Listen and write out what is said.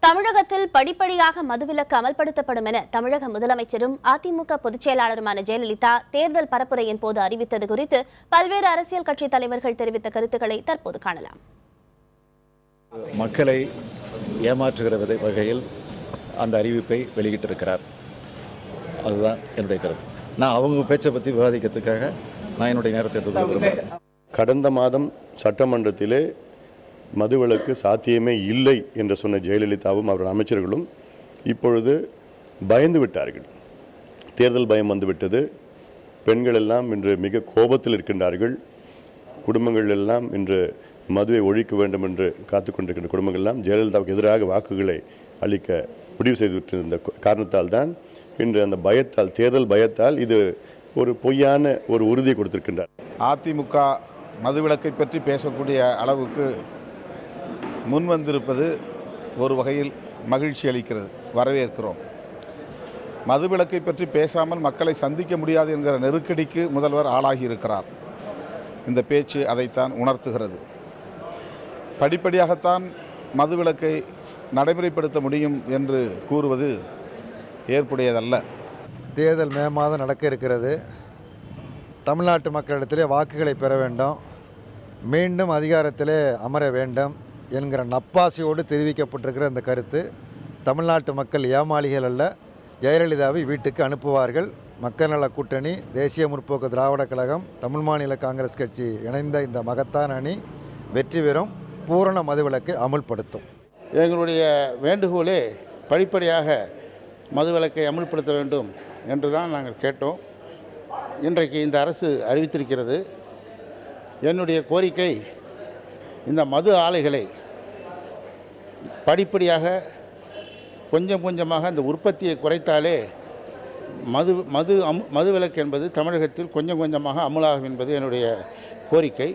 தமிழகத்தில் படிப்படியாக மதுவிலக்கு அமல்படுத்தப்படும் என தமிழக முதலமைச்சரும் அதிமுக பொதுச் செயலாளருமான ஜெயலலிதா தேர்தல் பரப்புரையின் போது அறிவித்தது குறித்து பல்வேறு அரசியல் கட்சித் தலைவர்கள் தெரிவித்த கருத்துக்களை தற்போது காணலாம். மக்களை ஏமாற்றுகிற வகையில் அந்த அறிவிப்பை வெளியிட்டிருக்கிறார். அதுதான் என்னுடைய கருத்து. நான் அவங்க பேச்சை பற்றி விவாதிக்கிறதுக்காக நான் என்னுடைய நேரத்தை எடுத்து விரும்புகிறேன். கடந்த மாதம் சட்டமன்றத்திலே மதுவிலக்கு சாத்தியமே இல்லை என்று சொன்ன ஜெயலலிதாவும் அவர்கள் அமைச்சர்களும் இப்பொழுது பயந்து விட்டார்கள். தேர்தல் பயம் வந்துவிட்டது. பெண்கள் எல்லாம் இன்று மிக கோபத்தில் இருக்கின்றார்கள். குடும்பங்கள் எல்லாம் இன்று மதுவை ஒழிக்க வேண்டும் என்று காத்து கொண்டிருக்கின்ற குடும்பங்கள் எல்லாம் ஜெயலலிதாவுக்கு எதிராக வாக்குகளை அளிக்க முடிவு செய்துவிட்டிருந்த காரணத்தால் தான் இன்று அந்த பயத்தால், தேர்தல் பயத்தால் இது ஒரு பொய்யான ஒரு உறுதியை கொடுத்திருக்கின்றார். அதிமுக மதுவிலக்கை பற்றி பேசக்கூடிய அளவுக்கு முன்வந்திருப்பது ஒரு வகையில் மகிழ்ச்சி அளிக்கிறது, வரவேற்கிறோம். மதுவிலக்கை பற்றி பேசாமல் மக்களை சந்திக்க முடியாது என்கிற நெருக்கடிக்கு முதல்வர் ஆளாகி இருக்கிறார். இந்த பேச்சு அதைத்தான் உணர்த்துகிறது. படிப்படியாகத்தான் மதுவிலக்கை நடைமுறைப்படுத்த முடியும் என்று கூறுவது ஏற்புடையதல்ல. தேர்தல் மே மாதம் நடக்க இருக்கிறது. தமிழ்நாட்டு மக்களிடத்திலே வாக்குகளை பெற வேண்டும், மீண்டும் அதிகாரத்திலே அமர வேண்டும் என்கிற நப்பாசையோடு தெரிவிக்கப்பட்டிருக்கிற இந்த கருத்து தமிழ்நாட்டு மக்கள் ஏமாளிகள் அல்ல. ஜெயலலிதாவை வீட்டுக்கு அனுப்புவார்கள். மக்கள் நல கூட்டணி, தேசிய முற்போக்கு திராவிட கழகம், தமிழ் மாநில காங்கிரஸ் கட்சி இணைந்த இந்த மகத்தான அணி வெற்றி பெறும். பூரண மதுவிலக்கை அமுல்படுத்தும். எங்களுடைய வேண்டுகோளே படிப்படியாக மதுவிலக்கை அமுல்படுத்த வேண்டும் என்று தான் நாங்கள் கேட்டோம். இன்றைக்கு இந்த அரசு அறிவித்திருக்கிறது. என்னுடைய கோரிக்கை, இந்த மது ஆலைகளை படிப்படியாக கொஞ்சம் கொஞ்சமாக அந்த உற்பத்தியை குறைத்தாலே மதுவிலக்கு என்பது தமிழகத்தில் கொஞ்சம் கொஞ்சமாக அமலாகும் என்பது என்னுடைய கோரிக்கை.